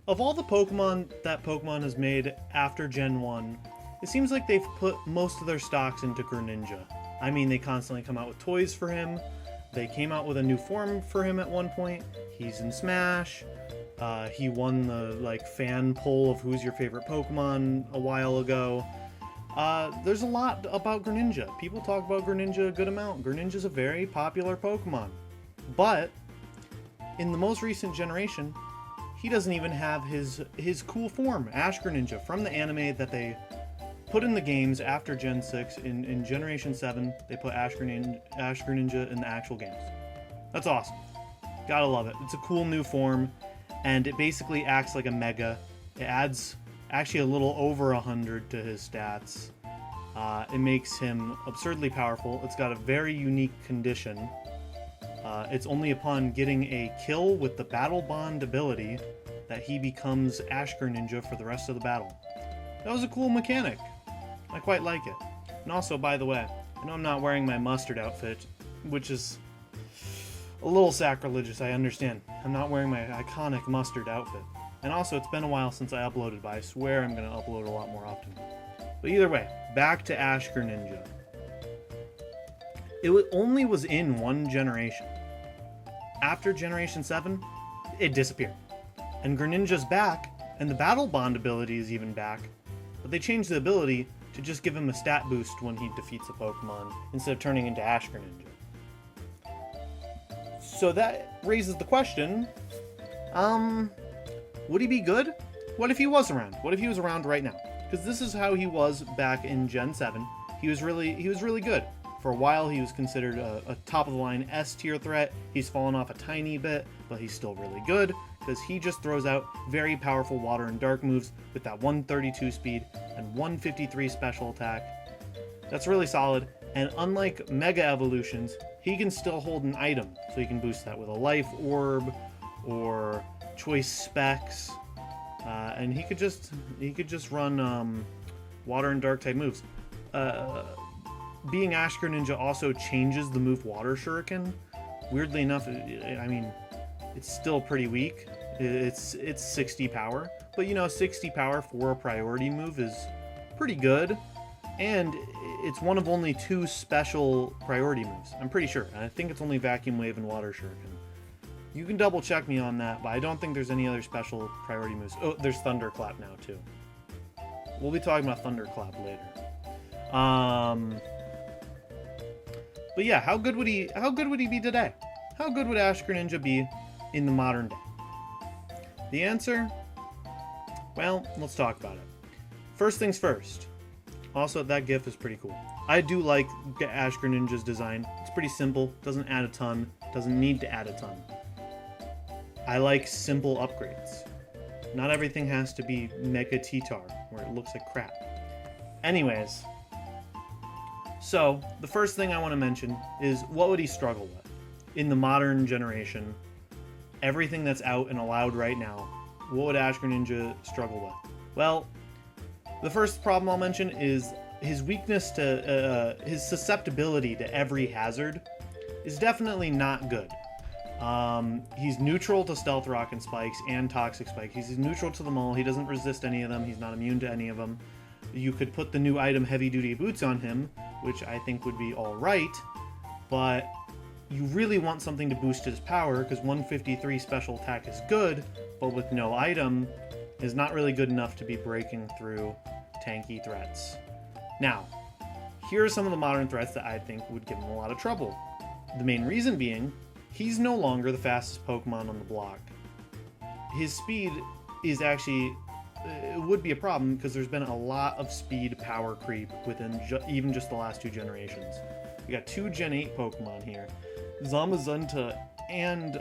Of all the Pokemon that Pokemon has made after Gen 1, it seems like they've put most of their stocks into Greninja. I mean, they constantly come out with toys for him. They came out with a new form for him at one point. He's in Smash. He won the fan poll of who's your favorite Pokemon a while ago. There's a lot about Greninja. People talk about Greninja a good amount. Greninja's a very popular Pokemon. But in the most recent generation, he doesn't even have his cool form, Ash Greninja, from the anime that they put in the games after Gen 6. In Generation 7, they put Ash Greninja in the actual games. That's awesome. Gotta love it. It's a cool new form, and it basically acts like a Mega. It adds actually a little over 100 to his stats. It makes him absurdly powerful. It's got a very unique condition. It's only upon getting a kill with the Battle Bond ability that he becomes Ash Greninja for the rest of the battle. That was a cool mechanic. I quite like it. And also, by the way, I know I'm not wearing my mustard outfit, which is a little sacrilegious, I understand. I'm not wearing my iconic mustard outfit. And also, it's been a while since I uploaded, but I swear I'm going to upload a lot more often. But either way, back to Ash Greninja. It only was in one generation. After Generation 7, it disappeared. And Greninja's back, and the Battle Bond ability is even back, but they changed the ability to just give him a stat boost when he defeats a Pokemon, instead of turning into Ash Greninja. So that raises the question, would he be good? What if he was around? What if he was around right now? Because this is how he was back in Gen 7. He was really good. For a while, he was considered a top-of-the-line S-tier threat. He's fallen off a tiny bit, but he's still really good, because he just throws out very powerful Water and Dark moves with that 132 speed and 153 special attack. That's really solid, and unlike Mega Evolutions, he can still hold an item, so he can boost that with a Life Orb or Choice Specs, and he could just run Water and Dark type moves. Being Ash Greninja also changes the move Water Shuriken. Weirdly enough, I mean, it's still pretty weak. It's 60 power, but 60 power for a priority move is pretty good, and it's one of only 2 special priority moves. I'm pretty sure. I think it's only Vacuum Wave and Water Shuriken. You can double check me on that, but I don't think there's any other special priority moves. Oh, there's Thunderclap now too. We'll be talking about Thunderclap later. But yeah, how good would he be today? How good would Ash Greninja be in the modern day? The answer? Well, let's talk about it. First things first. Also, that GIF is pretty cool. I do like Ash Greninja's design. It's pretty simple, doesn't add a ton, doesn't need to add a ton. I like simple upgrades. Not everything has to be Mega T-Tar, where it looks like crap. Anyways, so the first thing I want to mention is, what would he struggle with? In the modern generation, everything that's out and allowed right now, what would Ash Greninja struggle with? Well, the first problem I'll mention is his weakness to, his susceptibility to every hazard is definitely not good. He's neutral to Stealth Rock and Spikes and Toxic Spike. He's neutral to them all. He doesn't resist any of them. He's not immune to any of them. You could put the new item Heavy Duty Boots on him, which I think would be alright, but you really want something to boost his power, because 153 special attack is good, but with no item is not really good enough to be breaking through tanky threats. Now, here are some of the modern threats that I think would give him a lot of trouble. The main reason being, he's no longer the fastest Pokemon on the block. His speed is actually, it would be a problem, because there's been a lot of speed power creep within even just the last 2 generations. We got 2 Gen 8 Pokemon here, Zamazenta and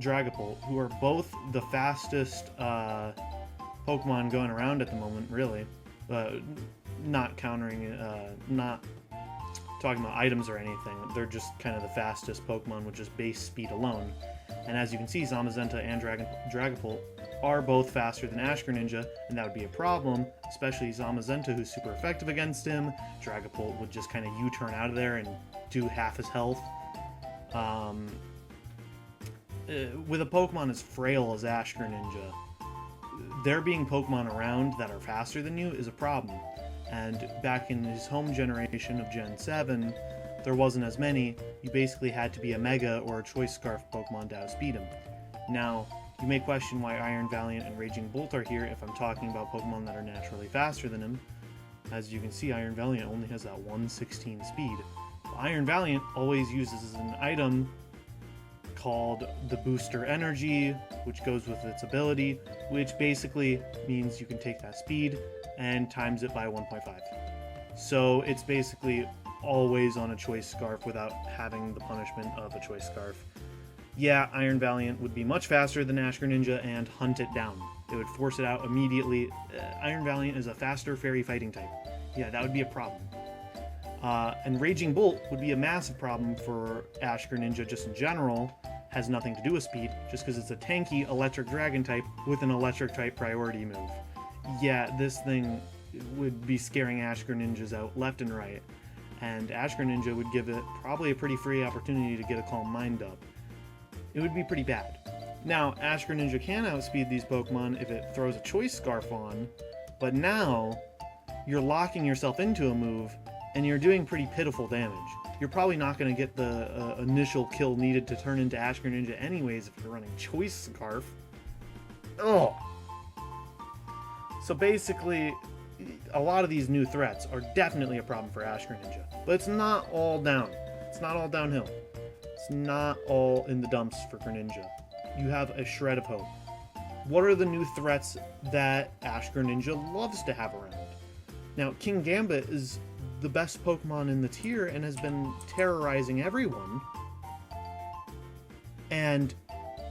Dragapult, who are both the fastest Pokemon going around at the moment, really. Not talking about items or anything, they're just kind of the fastest Pokemon with just base speed alone. And as you can see, Zamazenta and Dragapult are both faster than Ash Greninja, and that would be a problem, especially Zamazenta, who's super effective against him. Dragapult would just kind of U-turn out of there and do half his health. With a Pokemon as frail as Ash Greninja, there being Pokemon around that are faster than you is a problem. And back in his home generation of Gen 7, there wasn't as many. You basically had to be a Mega or a Choice Scarf Pokemon to outspeed him. Now, you may question why Iron Valiant and Raging Bolt are here if I'm talking about Pokemon that are naturally faster than him. As you can see, Iron Valiant only has that 116 speed. Iron Valiant always uses an item called the Booster Energy, which goes with its ability, which basically means you can take that speed and times it by 1.5. So it's basically always on a Choice Scarf without having the punishment of a Choice Scarf. Yeah, Iron Valiant would be much faster than Ash Greninja and hunt it down. It would force it out immediately. Iron Valiant is a faster fairy fighting type. Yeah, that would be a problem. And Raging Bolt would be a massive problem for Ash Greninja just in general. Has nothing to do with speed, just because it's a tanky electric dragon type with an electric type priority move. Yeah, this thing would be scaring Ash Greninjas out left and right. And Ash Greninja would give it probably a pretty free opportunity to get a Calm Mind up. It would be pretty bad. Now, Ash Greninja can outspeed these Pokemon if it throws a Choice Scarf on, but now you're locking yourself into a move and you're doing pretty pitiful damage. You're probably not going to get the initial kill needed to turn into Ash Greninja anyways if you're running Choice Scarf. Ugh. So basically, a lot of these new threats are definitely a problem for Ash Greninja. But it's not all down. It's not all downhill. It's not all in the dumps for Greninja. You have a shred of hope. What are the new threats that Ash Greninja loves to have around? Now, King Gambit is the best Pokemon in the tier and has been terrorizing everyone. And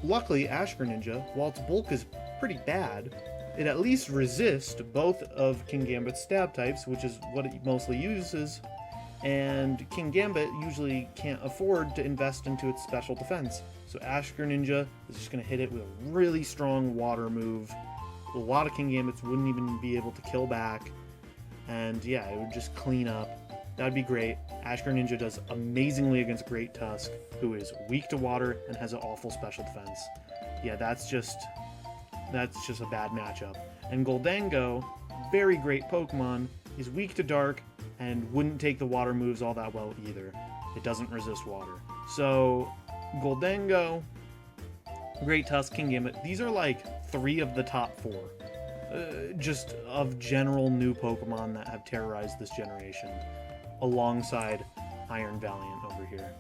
luckily, Ash Greninja, while its bulk is pretty bad, it at least resists both of King Gambit's stab types, which is what it mostly uses, and King Gambit usually can't afford to invest into its special defense. So Ash Greninja is just going to hit it with a really strong water move. A lot of King Gambits wouldn't even be able to kill back. And yeah, it would just clean up. That'd be great. Ash Greninja does amazingly against Great Tusk, who is weak to water and has an awful special defense. Yeah, that's just a bad matchup. And Goldango, very great Pokemon, is weak to dark and wouldn't take the water moves all that well either. It doesn't resist water. So Goldango, Great Tusk, King Gambit, these are like 3 of the top 4. Just of general new Pokemon that have terrorized this generation, alongside Iron Valiant over here,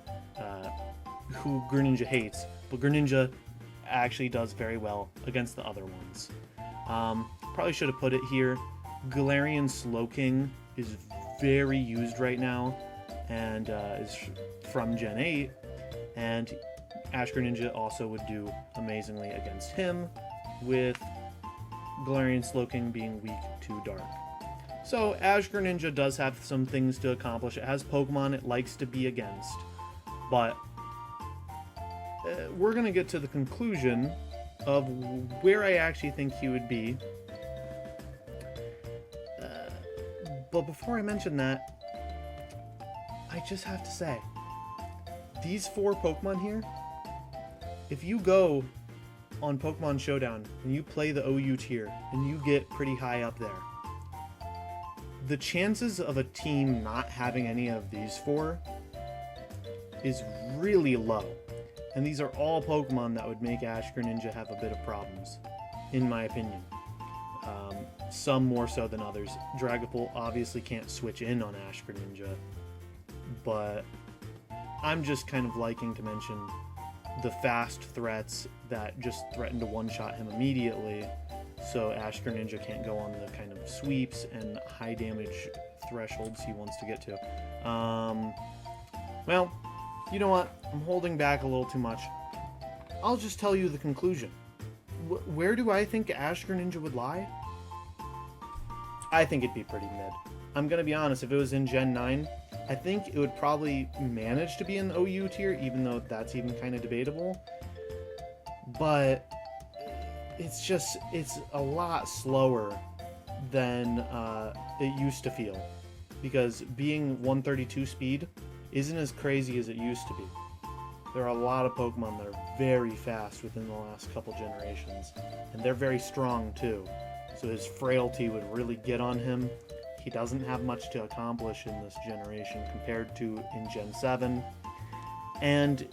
who Greninja hates, but Greninja actually does very well against the other ones. Probably should have put it here. Galarian Slowking is very used right now, and is from Gen 8, and Ash Greninja also would do amazingly against him, with Galarian Slowking being weak to dark. So Ash Greninja does have some things to accomplish. It has Pokemon it likes to be against, but we're going to get to the conclusion of where I actually think he would be. But before I mention that, I just have to say, these 4 Pokemon here, if you go on Pokemon Showdown and you play the OU tier and you get pretty high up there, the chances of a team not having any of these 4 is really low. And these are all Pokemon that would make Ash Greninja have a bit of problems, in my opinion. Some more so than others. Dragapult obviously can't switch in on Ash Greninja, but I'm just kind of liking to mention the fast threats that just threaten to one-shot him immediately, so Ash Greninja can't go on the kind of sweeps and high damage thresholds he wants to get to. Well, you know what? I'm holding back a little too much. I'll just tell you the conclusion. Where do I think Ash Greninja would lie? I think it'd be pretty mid. I'm gonna be honest, if it was in Gen 9, I think it would probably manage to be in the OU tier, even though that's even kind of debatable. But it's a lot slower than it used to feel. Because being 132 speed isn't as crazy as it used to be. there are a lot of Pokemon that are very fast within the last couple generations, and they're very strong too. So his frailty would really get on him. He doesn't have much to accomplish in this generation compared to in Gen 7. And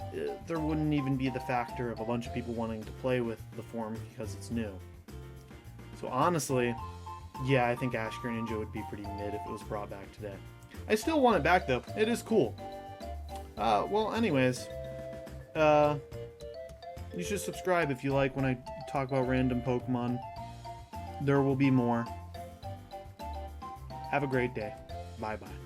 there wouldn't even be the factor of a bunch of people wanting to play with the form because it's new. So honestly, yeah, I think Ash Greninja would be pretty mid if it was brought back today. I still want it back though. It is cool. Well, anyways, you should subscribe if you like when I talk about random Pokemon. There will be more. Have a great day. Bye-bye.